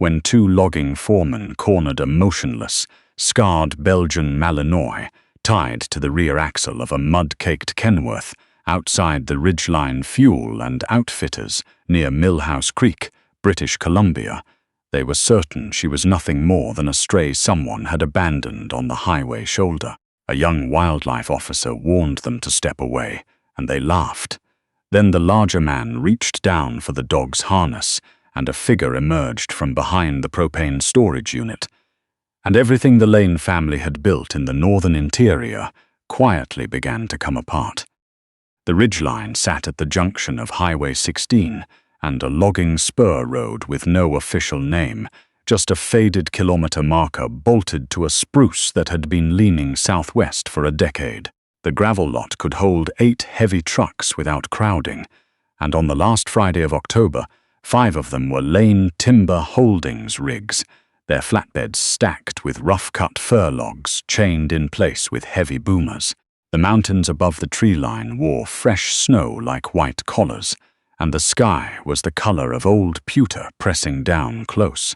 when two logging foremen cornered a motionless, scarred Belgian Malinois tied to the rear axle of a mud-caked Kenworth outside the Ridgeline Fuel and Outfitters near Millhouse Creek, British Columbia. They were certain she was nothing more than a stray someone had abandoned on the highway shoulder. A young wildlife officer warned them to step away, and they laughed. Then the larger man reached down for the dog's harness, and a figure emerged from behind the propane storage unit. And everything the Layne family had built in the northern interior quietly began to come apart. The ridgeline sat at the junction of Highway 16 and a logging spur road with no official name, just a faded kilometer marker bolted to a spruce that had been leaning southwest for a decade. The gravel lot could hold 8 heavy trucks without crowding, and on the last Friday of October, 5 of them were Layne Timber Holdings rigs, their flatbeds stacked with rough-cut fir logs chained in place with heavy boomers. The mountains above the tree line wore fresh snow like white collars, and the sky was the color of old pewter pressing down close.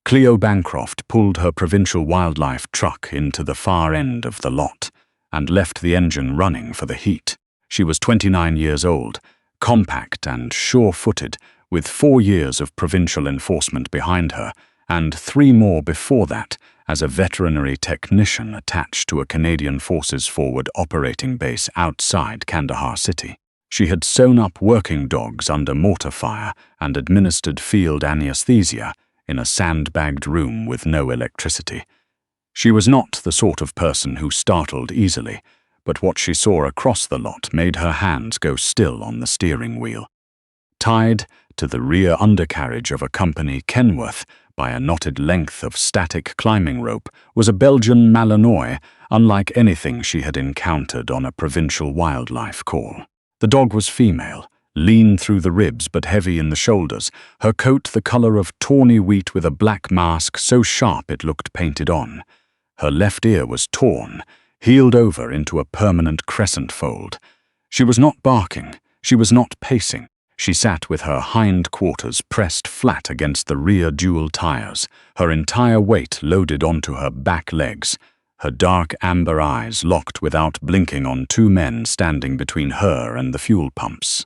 Cleo Bancroft pulled her provincial wildlife truck into the far end of the lot and left the engine running for the heat. She was 29 years old, compact and sure-footed, with 4 years of provincial enforcement behind her, and 3 more before that as a veterinary technician attached to a Canadian Forces Forward operating base outside Kandahar City. She had sewn up working dogs under mortar fire and administered field anesthesia in a sandbagged room with no electricity. She was not the sort of person who startled easily, but what she saw across the lot made her hands go still on the steering wheel. Tied to the rear undercarriage of a company Kenworth by a knotted length of static climbing rope was a Belgian Malinois, unlike anything she had encountered on a provincial wildlife call. The dog was female, lean through the ribs but heavy in the shoulders, her coat the color of tawny wheat with a black mask so sharp it looked painted on. Her left ear was torn, healed over into a permanent crescent fold. She was not barking, she was not pacing. She sat with her hind quarters pressed flat against the rear dual tires, her entire weight loaded onto her back legs, her dark amber eyes locked without blinking on 2 men standing between her and the fuel pumps.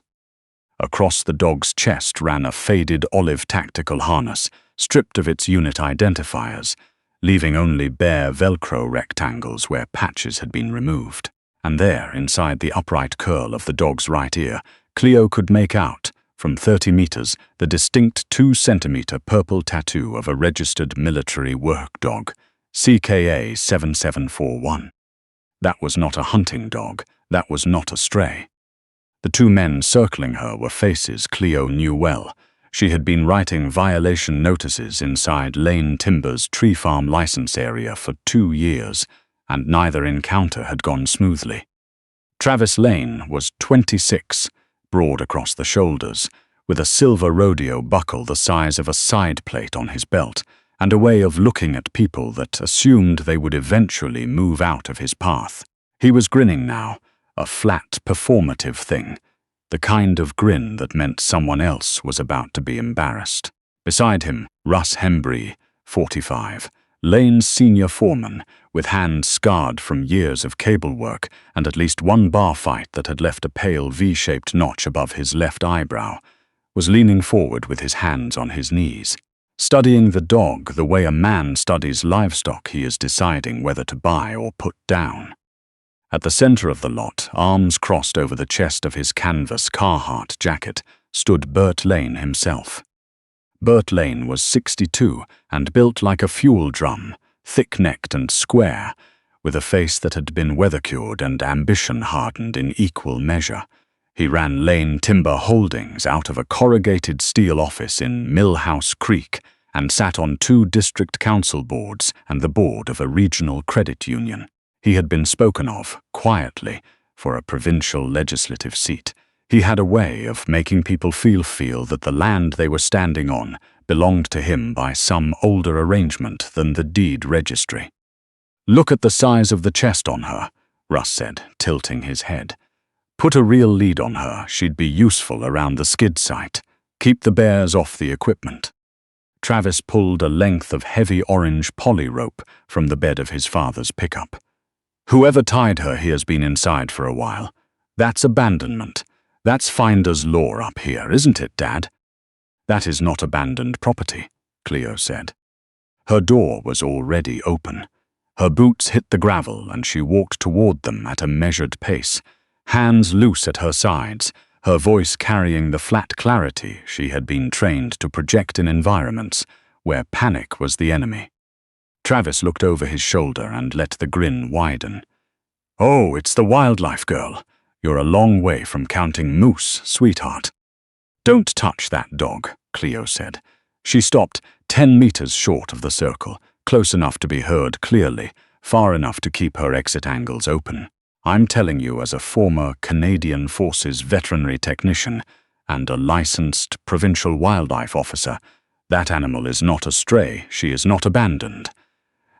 Across the dog's chest ran a faded olive tactical harness, stripped of its unit identifiers, leaving only bare Velcro rectangles where patches had been removed. And there, inside the upright curl of the dog's right ear, Cleo could make out, from 30 meters, the distinct 2-centimeter purple tattoo of a registered military work dog, CKA 7741. That was not a hunting dog, that was not a stray. The 2 men circling her were faces Cleo knew well. She had been writing violation notices inside Layne Timber's tree farm license area for 2 years, and neither encounter had gone smoothly. Travis Layne was 26, broad across the shoulders, with a silver rodeo buckle the size of a side plate on his belt, and a way of looking at people that assumed they would eventually move out of his path. He was grinning now, a flat, performative thing, the kind of grin that meant someone else was about to be embarrassed. Beside him, Russ Hembry, 45, Layne's senior foreman, with hands scarred from years of cable work and at least 1 bar fight that had left a pale V-shaped notch above his left eyebrow, was leaning forward with his hands on his knees, studying the dog the way a man studies livestock he is deciding whether to buy or put down. At the center of the lot, arms crossed over the chest of his canvas Carhartt jacket, stood Bert Layne himself. Bert Layne was 62 and built like a fuel drum, thick-necked and square, with a face that had been weather-cured and ambition-hardened in equal measure. He ran Layne Timber Holdings out of a corrugated steel office in Millhouse Creek and sat on 2 district council boards and the board of a regional credit union. He had been spoken of, quietly, for a provincial legislative seat. He had a way of making people feel that the land they were standing on belonged to him by some older arrangement than the deed registry. "Look at the size of the chest on her," Russ said, tilting his head. "Put a real lead on her, she'd be useful around the skid site. Keep the bears off the equipment." Travis pulled a length of heavy orange poly rope from the bed of his father's pickup. "Whoever tied her here's been inside for a while. That's abandonment. That's finder's law up here, isn't it, Dad?" "That is not abandoned property," Cleo said. Her door was already open. Her boots hit the gravel and she walked toward them at a measured pace, hands loose at her sides, her voice carrying the flat clarity she had been trained to project in environments where panic was the enemy. Travis looked over his shoulder and let the grin widen. "Oh, it's the wildlife girl. You're a long way from counting moose, sweetheart." "Don't touch that dog," Cleo said. She stopped 10 meters short of the circle, close enough to be heard clearly, far enough to keep her exit angles open. "I'm telling you as a former Canadian Forces veterinary technician and a licensed provincial wildlife officer, that animal is not a stray, she is not abandoned.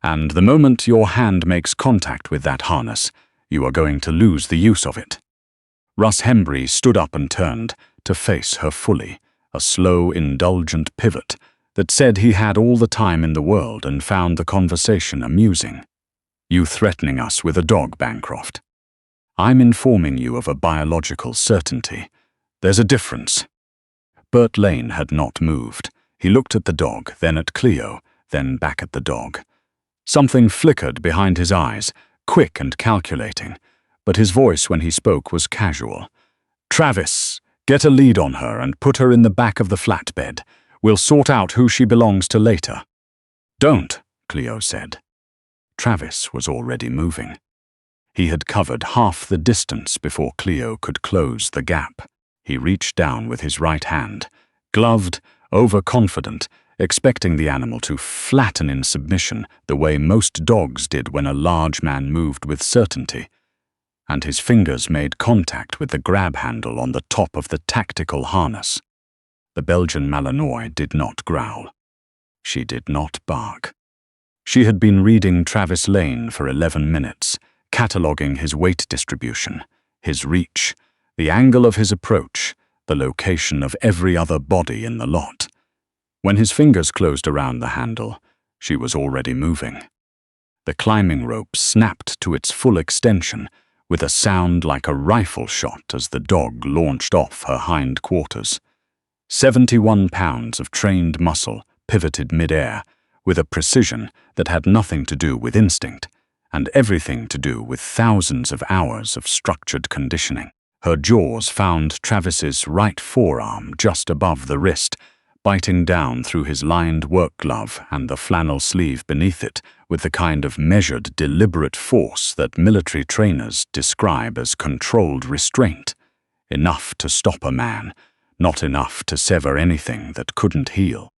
And the moment your hand makes contact with that harness, you are going to lose the use of it." Russ Hembry stood up and turned to face her fully, a slow, indulgent pivot that said he had all the time in the world and found the conversation amusing. "You threatening us with a dog, Bancroft? I'm informing you of a biological certainty. There's a difference." Bert Layne had not moved. He looked at the dog, then at Cleo, then back at the dog. Something flickered behind his eyes, quick and calculating, but his voice when he spoke was casual. "Travis, get a lead on her and put her in the back of the flatbed. We'll sort out who she belongs to later." "Don't," Cleo said. Travis was already moving. He had covered half the distance before Cleo could close the gap. He reached down with his right hand, gloved, overconfident, expecting the animal to flatten in submission the way most dogs did when a large man moved with certainty. And his fingers made contact with the grab handle on the top of the tactical harness. The Belgian Malinois did not growl. She did not bark. She had been reading Travis Layne for 11 minutes, cataloguing his weight distribution, his reach, the angle of his approach, the location of every other body in the lot. When his fingers closed around the handle, she was already moving. The climbing rope snapped to its full extension, with a sound like a rifle shot as the dog launched off her hind quarters. 71 pounds of trained muscle pivoted mid-air, with a precision that had nothing to do with instinct, and everything to do with thousands of hours of structured conditioning. Her jaws found Travis's right forearm just above the wrist, biting down through his lined work glove and the flannel sleeve beneath it with the kind of measured, deliberate force that military trainers describe as controlled restraint. Enough to stop a man, not enough to sever anything that couldn't heal.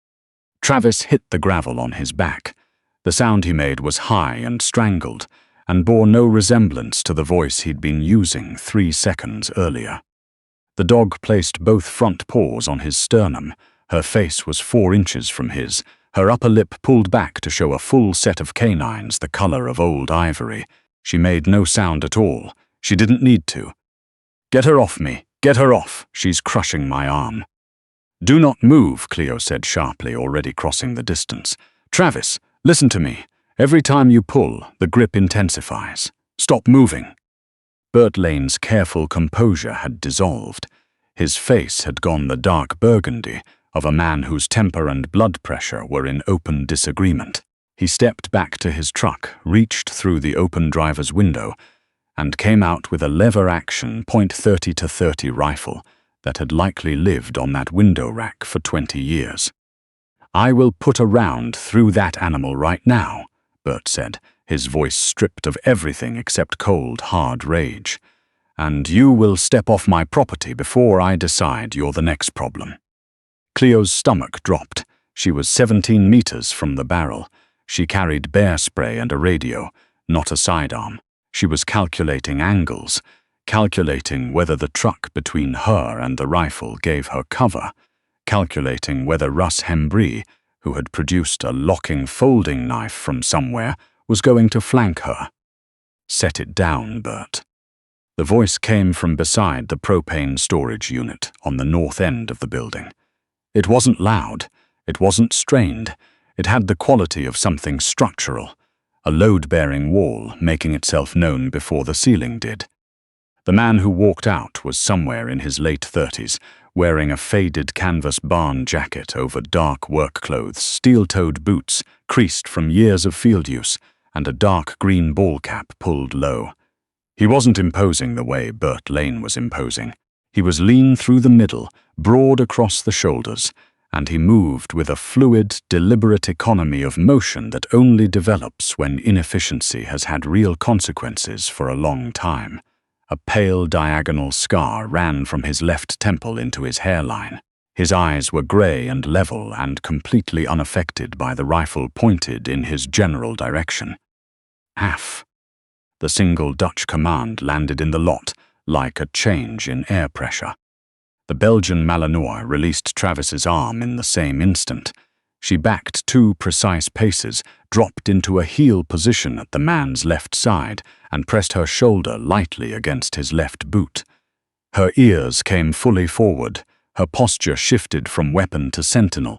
Travis hit the gravel on his back. The sound he made was high and strangled, and bore no resemblance to the voice he'd been using 3 seconds earlier. The dog placed both front paws on his sternum. Her face was 4 inches from his, her upper lip pulled back to show a full set of canines the color of old ivory. She made no sound at all. She didn't need to. "Get her off me! Get her off! She's crushing my arm." "Do not move," Cleo said sharply, already crossing the distance. "Travis, listen to me. Every time you pull, the grip intensifies. Stop moving." Bert Layne's careful composure had dissolved. His face had gone the dark burgundy of a man whose temper and blood pressure were in open disagreement. He stepped back to his truck, reached through the open driver's window, and came out with a lever-action .30 to .30 rifle that had likely lived on that window rack for 20 years. "I will put a round through that animal right now," Bert said, his voice stripped of everything except cold, hard rage. "And you will step off my property before I decide you're the next problem." Cleo's stomach dropped. She was 17 meters from the barrel. She carried bear spray and a radio, not a sidearm. She was calculating angles, calculating whether the truck between her and the rifle gave her cover, calculating whether Russ Hembry, who had produced a locking folding knife from somewhere, was going to flank her. "Set it down, Bert." The voice came from beside the propane storage unit on the north end of the building. It wasn't loud. It wasn't strained. It had the quality of something structural, a load-bearing wall making itself known before the ceiling did. The man who walked out was somewhere in his late 30s, wearing a faded canvas barn jacket over dark work clothes, steel-toed boots, creased from years of field use, and a dark green ball cap pulled low. He wasn't imposing the way Bert Layne was imposing. He was lean through the middle, broad across the shoulders, and he moved with a fluid, deliberate economy of motion that only develops when inefficiency has had real consequences for a long time. A pale diagonal scar ran from his left temple into his hairline. His eyes were grey and level and completely unaffected by the rifle pointed in his general direction. Half. The single Dutch command landed in the lot, like a change in air pressure. The Belgian Malinois released Travis's arm in the same instant. She backed 2 precise paces, dropped into a heel position at the man's left side, and pressed her shoulder lightly against his left boot. Her ears came fully forward, her posture shifted from weapon to sentinel.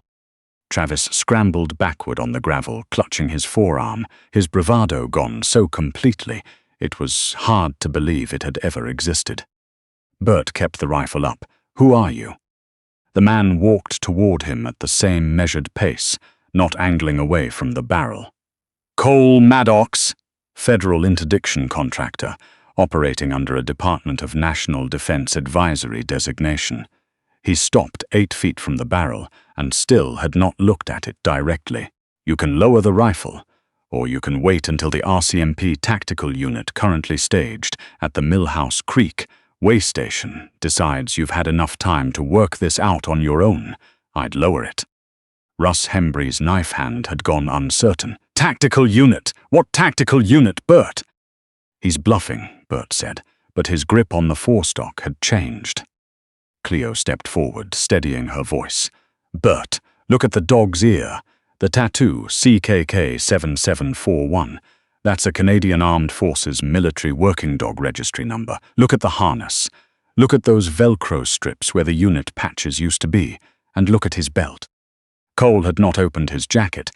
Travis scrambled backward on the gravel, clutching his forearm, his bravado gone so completely it was hard to believe it had ever existed. Bert kept the rifle up. "Who are you?" The man walked toward him at the same measured pace, not angling away from the barrel. "Cole Maddox, federal interdiction contractor, operating under a Department of National Defense Advisory designation." He stopped 8 feet from the barrel and still had not looked at it directly. "You can lower the rifle, or you can wait until the RCMP tactical unit currently staged at the Millhouse Creek way station decides you've had enough time to work this out on your own. I'd lower it." Russ Hembry's knife hand had gone uncertain. "Tactical unit? What tactical unit, Bert?" "He's bluffing," Bert said, but his grip on the forestock had changed. Cleo stepped forward, steadying her voice. "Bert, look at the dog's ear. The tattoo, CKK 7741. That's a Canadian Armed Forces military working dog registry number. Look at the harness. Look at those Velcro strips where the unit patches used to be. And look at his belt." Cole had not opened his jacket,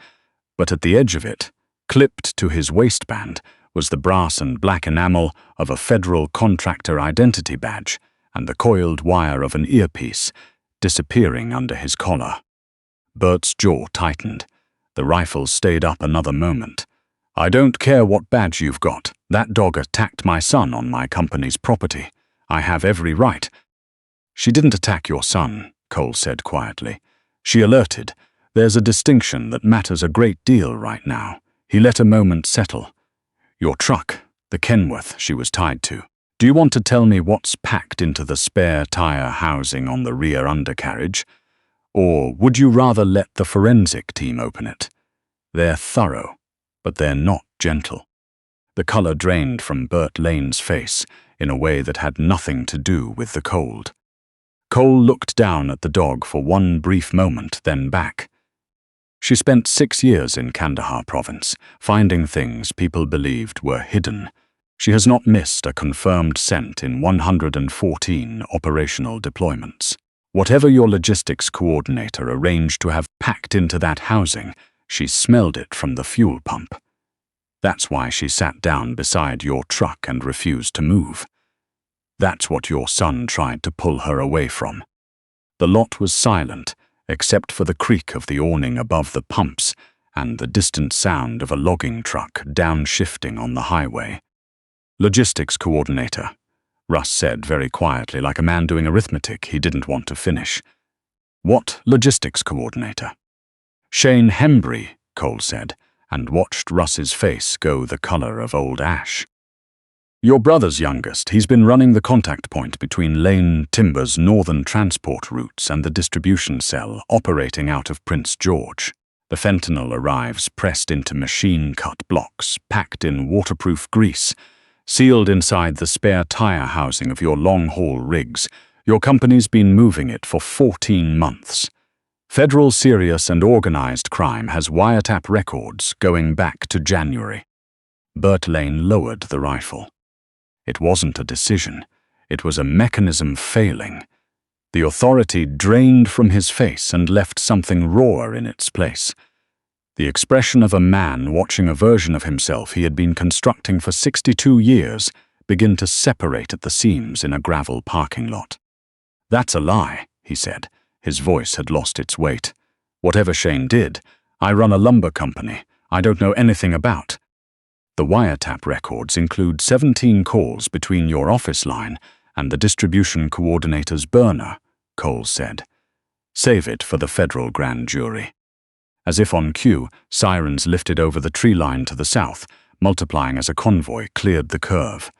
but at the edge of it, clipped to his waistband, was the brass and black enamel of a federal contractor identity badge and the coiled wire of an earpiece, disappearing under his collar. Bert's jaw tightened. The rifle stayed up another moment. "I don't care what badge you've got. That dog attacked my son on my company's property. I have every right." "She didn't attack your son," Cole said quietly. "She alerted. There's a distinction that matters a great deal right now." He let a moment settle. "Your truck, the Kenworth she was tied to. Do you want to tell me what's packed into the spare tire housing on the rear undercarriage? Or would you rather let the forensic team open it? They're thorough, but they're not gentle." The color drained from Bert Layne's face in a way that had nothing to do with the cold. Cole looked down at the dog for one brief moment, then back. She spent 6 years in Kandahar province, finding things people believed were hidden. She has not missed a confirmed scent in 114 operational deployments. Whatever your logistics coordinator arranged to have packed into that housing, she smelled it from the fuel pump. That's why she sat down beside your truck and refused to move. That's what your son tried to pull her away from. The lot was silent, except for the creak of the awning above the pumps and the distant sound of a logging truck downshifting on the highway. "Logistics coordinator," Russ said very quietly, like a man doing arithmetic he didn't want to finish. "What logistics coordinator?" "Shane Hembry," Cole said, and watched Russ's face go the color of old ash. "Your brother's youngest. He's been running the contact point between Layne Timber's northern transport routes and the distribution cell operating out of Prince George. The fentanyl arrives pressed into machine-cut blocks, packed in waterproof grease, sealed inside the spare tire housing of your long-haul rigs. Your company's been moving it for 14 months. Federal serious and organized crime has wiretap records going back to January." Bert Layne lowered the rifle. It wasn't a decision. It was a mechanism failing. The authority drained from his face and left something rawer in its place. The expression of a man watching a version of himself he had been constructing for 62 years begin to separate at the seams in a gravel parking lot. "That's a lie," he said. His voice had lost its weight. "Whatever Shane did, I run a lumber company I don't know anything about." "The wiretap records include 17 calls between your office line and the distribution coordinator's burner," Cole said. "Save it for the federal grand jury." As if on cue, sirens lifted over the tree line to the south, multiplying as a convoy cleared the curve.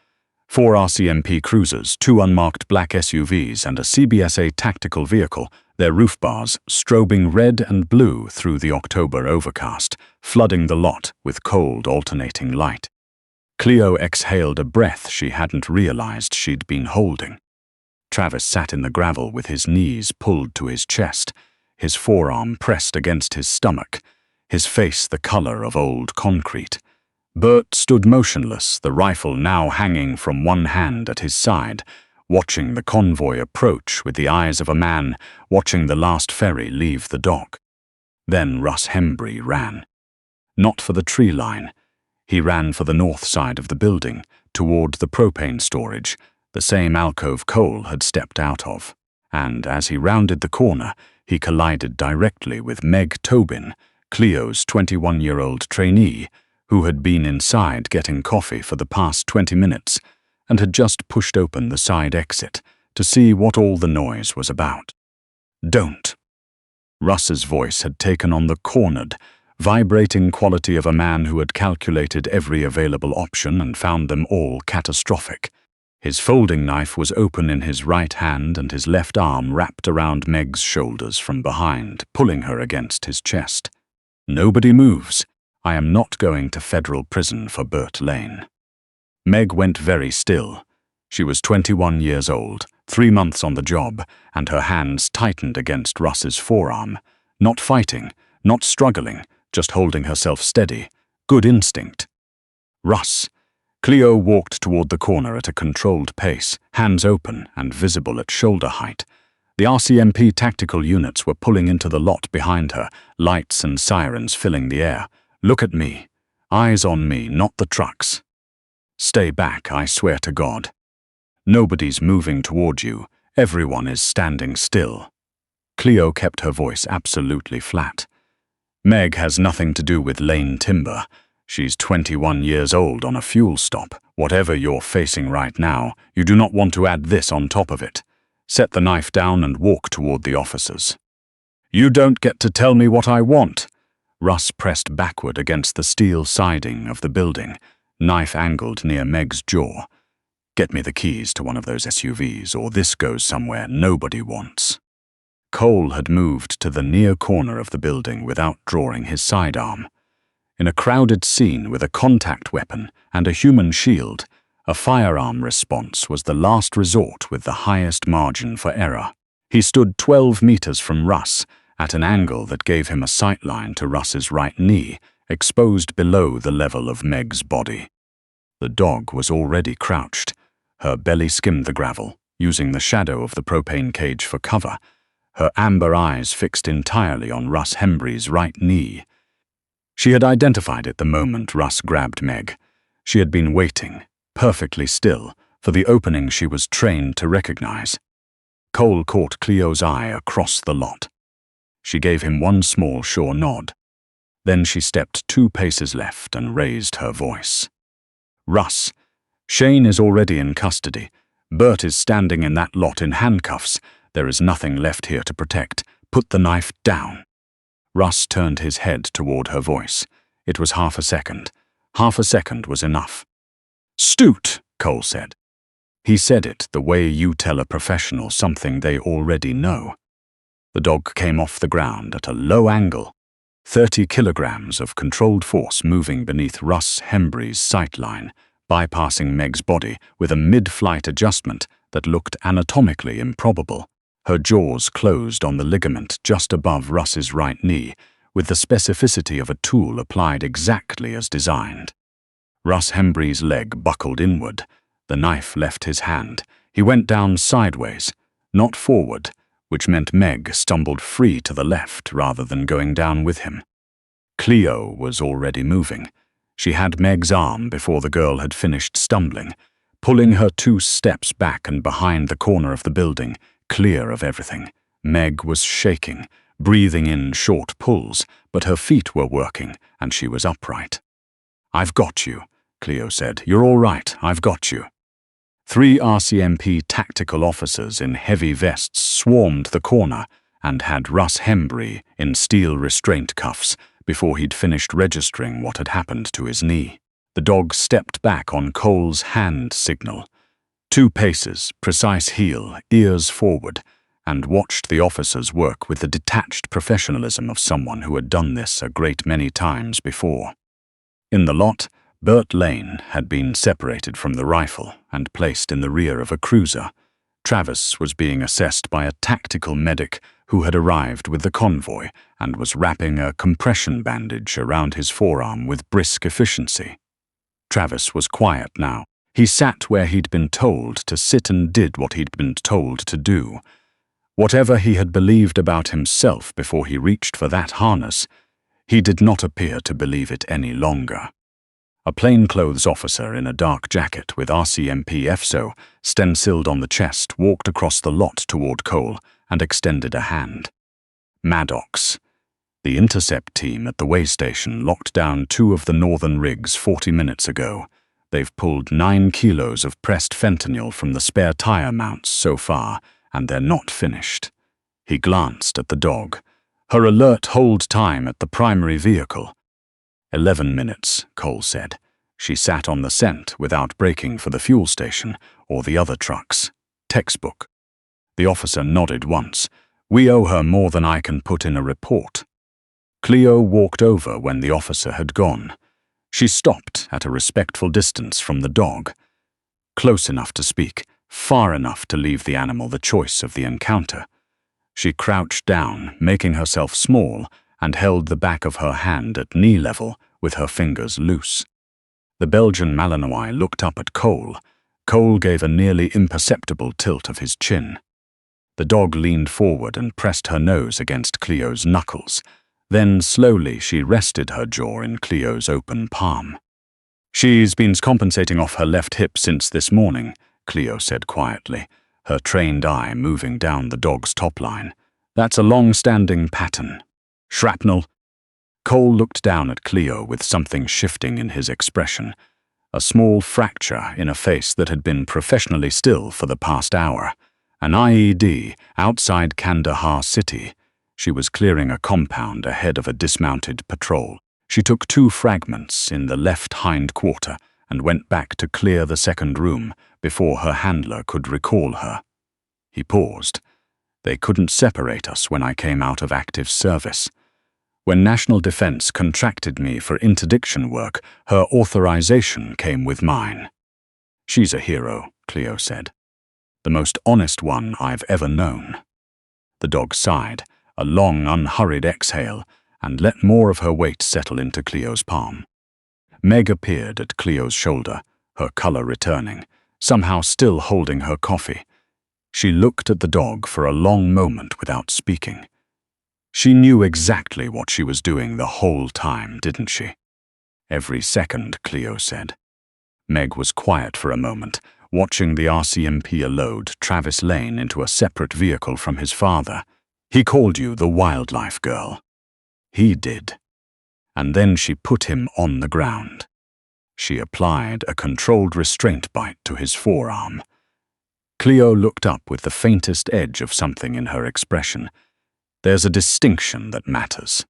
4 RCMP cruisers, 2 unmarked black SUVs, and a CBSA tactical vehicle, their roof bars strobing red and blue through the October overcast, flooding the lot with cold alternating light. Cleo exhaled a breath she hadn't realized she'd been holding. Travis sat in the gravel with his knees pulled to his chest, his forearm pressed against his stomach, his face the color of old concrete. Bert stood motionless, the rifle now hanging from one hand at his side, watching the convoy approach with the eyes of a man watching the last ferry leave the dock. Then Russ Hembry ran. Not for the tree line. He ran for the north side of the building, toward the propane storage, the same alcove Cole had stepped out of. And as he rounded the corner, he collided directly with Meg Tobin, Cleo's 21-year-old trainee, who had been inside getting coffee for the past 20 minutes and had just pushed open the side exit to see what all the noise was about. "Don't." Russ's voice had taken on the cornered, vibrating quality of a man who had calculated every available option and found them all catastrophic. His folding knife was open in his right hand and his left arm wrapped around Meg's shoulders from behind, pulling her against his chest. "Nobody moves. I am not going to federal prison for Bert Layne." Meg went very still. She was 21 years old, 3 months on the job, and her hands tightened against Russ's forearm. Not fighting, not struggling, just holding herself steady. Good instinct. "Russ." Cleo walked toward the corner at a controlled pace, hands open and visible at shoulder height. The RCMP tactical units were pulling into the lot behind her, lights and sirens filling the air. "Look at me. Eyes on me, not the trucks. Stay back, I swear to God. Nobody's moving toward you. Everyone is standing still." Cleo kept her voice absolutely flat. "Meg has nothing to do with Layne Timber. She's 21 years old on a fuel stop. Whatever you're facing right now, you do not want to add this on top of it. Set the knife down and walk toward the officers." "You don't get to tell me what I want." Russ pressed backward against the steel siding of the building, knife angled near Meg's jaw. "Get me the keys to one of those SUVs, or this goes somewhere nobody wants." Cole had moved to the near corner of the building without drawing his sidearm. In a crowded scene with a contact weapon and a human shield, a firearm response was the last resort with the highest margin for error. He stood 12 meters from Russ, at an angle that gave him a sightline to Russ's right knee, exposed below the level of Meg's body. The dog was already crouched. Her belly skimmed the gravel, using the shadow of the propane cage for cover, her amber eyes fixed entirely on Russ Hembry's right knee. She had identified it the moment Russ grabbed Meg. She had been waiting, perfectly still, for the opening she was trained to recognize. Cole caught Cleo's eye across the lot. She gave him one small, sure nod. Then she stepped 2 paces left and raised her voice. "Russ, Shane is already in custody. Bert is standing in that lot in handcuffs. There is nothing left here to protect. Put the knife down." Russ turned his head toward her voice. It was half a second. Half a second was enough. "Stoot," Cole said. He said it the way you tell a professional something they already know. The dog came off the ground at a low angle, 30 kilograms of controlled force moving beneath Russ Hembry's sightline, bypassing Meg's body with a mid-flight adjustment that looked anatomically improbable. Her jaws closed on the ligament just above Russ's right knee, with the specificity of a tool applied exactly as designed. Russ Hembry's leg buckled inward. The knife left his hand. He went down sideways. not forward, which meant Meg stumbled free to the left rather than going down with him. Cleo was already moving. She had Meg's arm before the girl had finished stumbling, pulling her 2 steps back and behind the corner of the building, clear of everything. Meg was shaking, breathing in short pulls, but her feet were working, and she was upright. "I've got you," Cleo said. "You're all right, I've got you." 3 RCMP tactical officers in heavy vests swarmed the corner and had Russ Hembry in steel restraint cuffs before he'd finished registering what had happened to his knee. The dog stepped back on Cole's hand signal. 2 paces, precise heel, ears forward, and watched the officers work with the detached professionalism of someone who had done this a great many times before. In the lot, Bert Layne had been separated from the rifle and placed in the rear of a cruiser. Travis was being assessed by a tactical medic who had arrived with the convoy and was wrapping a compression bandage around his forearm with brisk efficiency. Travis was quiet now. He sat where he'd been told to sit and did what he'd been told to do. Whatever he had believed about himself before he reached for that harness, he did not appear to believe it any longer. A plainclothes officer in a dark jacket with RCMP FSO stenciled on the chest walked across the lot toward Cole and extended a hand. Maddox. The intercept team at the way station locked down 2 of the northern rigs 40 minutes ago. They've pulled 9 kilos of pressed fentanyl from the spare tire mounts so far, and they're not finished. He glanced at the dog. Her alert hold time at the primary vehicle. 11 minutes, Cole said. She sat on the scent without braking for the fuel station or the other trucks. Textbook. The officer nodded once. "We owe her more than I can put in a report." Cleo walked over when the officer had gone. She stopped at a respectful distance from the dog. Close enough to speak, far enough to leave the animal the choice of the encounter. She crouched down, making herself small, and held the back of her hand at knee level with her fingers loose. The Belgian Malinois looked up at Cole. Cole gave a nearly imperceptible tilt of his chin. The dog leaned forward and pressed her nose against Cleo's knuckles. Then slowly she rested her jaw in Cleo's open palm. "She's been compensating off her left hip since this morning," Cleo said quietly, her trained eye moving down the dog's top line. "That's a long-standing pattern." "Shrapnel?" Cole looked down at Cleo with something shifting in his expression. A small fracture in a face that had been professionally still for the past hour. An IED outside Kandahar City. She was clearing a compound ahead of a dismounted patrol. She took 2 fragments in the left hind quarter and went back to clear the second room before her handler could recall her. He paused. "They couldn't separate us when I came out of active service. When National Defense contracted me for interdiction work, her authorization came with mine." "She's a hero," Cleo said. "The most honest one I've ever known." The dog sighed, a long, unhurried exhale, and let more of her weight settle into Cleo's palm. Meg appeared at Cleo's shoulder, her color returning, somehow still holding her coffee. She looked at the dog for a long moment without speaking. She knew exactly what she was doing the whole time, didn't she? "Every second," Cleo said. Meg was quiet for a moment, watching the RCMP load Travis Layne into a separate vehicle from his father. "He called you the wildlife girl." "He did." And then she put him on the ground. She applied a controlled restraint bite to his forearm. Cleo looked up with the faintest edge of something in her expression. "There's a distinction that matters."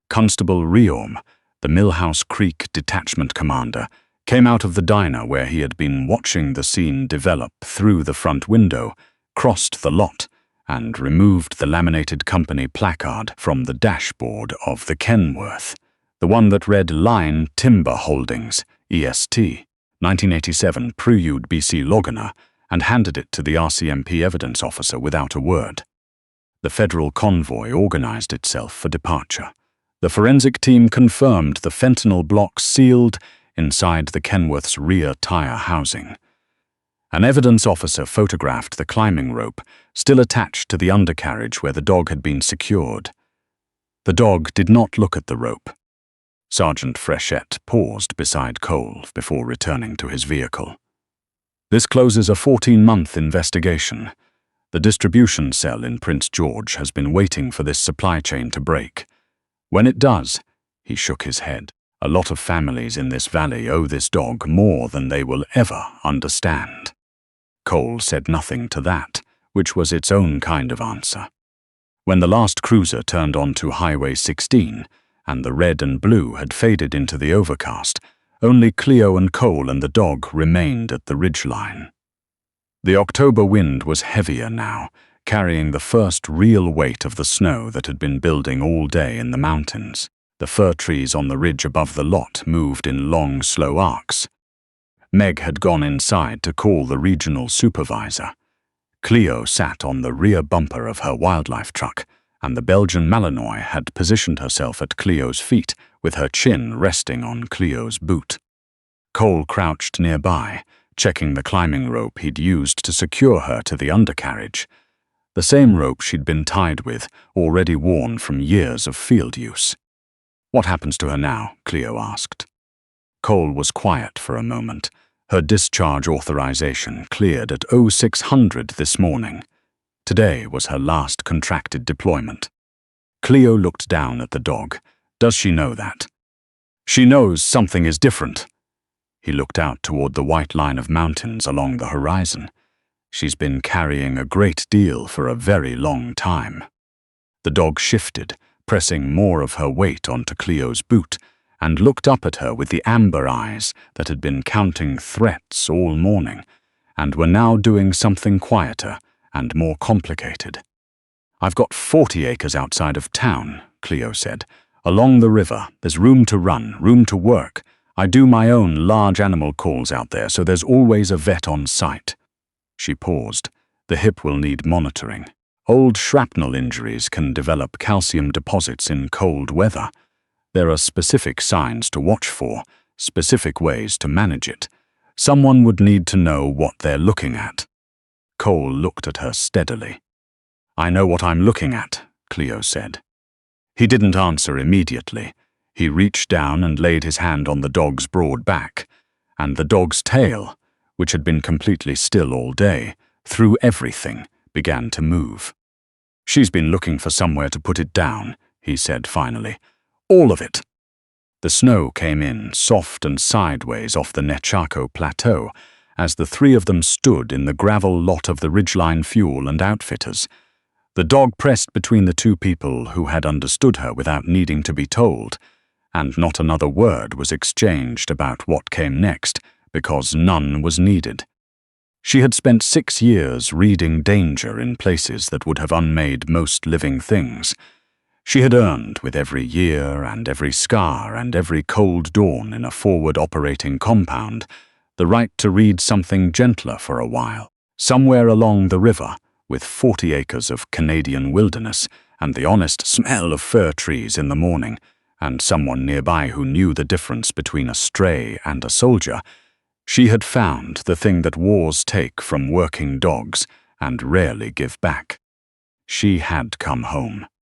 Constable Riorm, the Millhouse Creek detachment commander, came out of the diner where he had been watching the scene develop through the front window, crossed the lot, and removed the laminated company placard from the dashboard of the Kenworth, the one that read Layne Timber Holdings, EST, 1987 Prelude BC Logana, and handed it to the RCMP evidence officer without a word. The federal convoy organized itself for departure. The forensic team confirmed the fentanyl blocks sealed inside the Kenworth's rear tire housing. An evidence officer photographed the climbing rope, still attached to the undercarriage where the dog had been secured. The dog did not look at the rope. Sergeant Frechette paused beside Cole before returning to his vehicle. This closes a 14-month investigation. The distribution cell in Prince George has been waiting for this supply chain to break. When it does, he shook his head. A lot of families in this valley owe this dog more than they will ever understand. Cole said nothing to that, which was its own kind of answer. When the last cruiser turned onto Highway 16, and the red and blue had faded into the overcast, only Cleo and Cole and the dog remained at the ridgeline. The October wind was heavier now, carrying the first real weight of the snow that had been building all day in the mountains. The fir trees on the ridge above the lot moved in long, slow arcs. Meg had gone inside to call the regional supervisor. Cleo sat on the rear bumper of her wildlife truck, and the Belgian Malinois had positioned herself at Cleo's feet, with her chin resting on Cleo's boot. Cole crouched nearby, checking the climbing rope he'd used to secure her to the undercarriage. The same rope she'd been tied with, already worn from years of field use. "What happens to her now?" Cleo asked. Cole was quiet for a moment. Her discharge authorization cleared at 0600 this morning. Today was her last contracted deployment. Cleo looked down at the dog. Does she know that? She knows something is different. He looked out toward the white line of mountains along the horizon. She's been carrying a great deal for a very long time. The dog shifted, pressing more of her weight onto Cleo's boot, and looked up at her with the amber eyes that had been counting threats all morning, and were now doing something quieter and more complicated. "I've got 40 acres outside of town," Cleo said. "Along the river, there's room to run, room to work. I do my own large animal calls out there, so there's always a vet on site." She paused. "The hip will need monitoring. Old shrapnel injuries can develop calcium deposits in cold weather. There are specific signs to watch for, specific ways to manage it. Someone would need to know what they're looking at." Cole looked at her steadily. "I know what I'm looking at," Cleo said. He didn't answer immediately. He reached down and laid his hand on the dog's broad back, and the dog's tail, which had been completely still all day, through everything, began to move. "She's been looking for somewhere to put it down," he said finally. "All of it." The snow came in, soft and sideways off the Nechako Plateau, as the three of them stood in the gravel lot of the Ridgeline Fuel and Outfitters. The dog pressed between the two people who had understood her without needing to be told, and not another word was exchanged about what came next, because none was needed. She had spent 6 years reading danger in places that would have unmade most living things. She had earned, with every year and every scar and every cold dawn in a forward-operating compound, the right to read something gentler for a while. Somewhere along the river, with 40 acres of Canadian wilderness and the honest smell of fir trees in the morning, and someone nearby who knew the difference between a stray and a soldier, she had found the thing that wars take from working dogs and rarely give back. She had come home.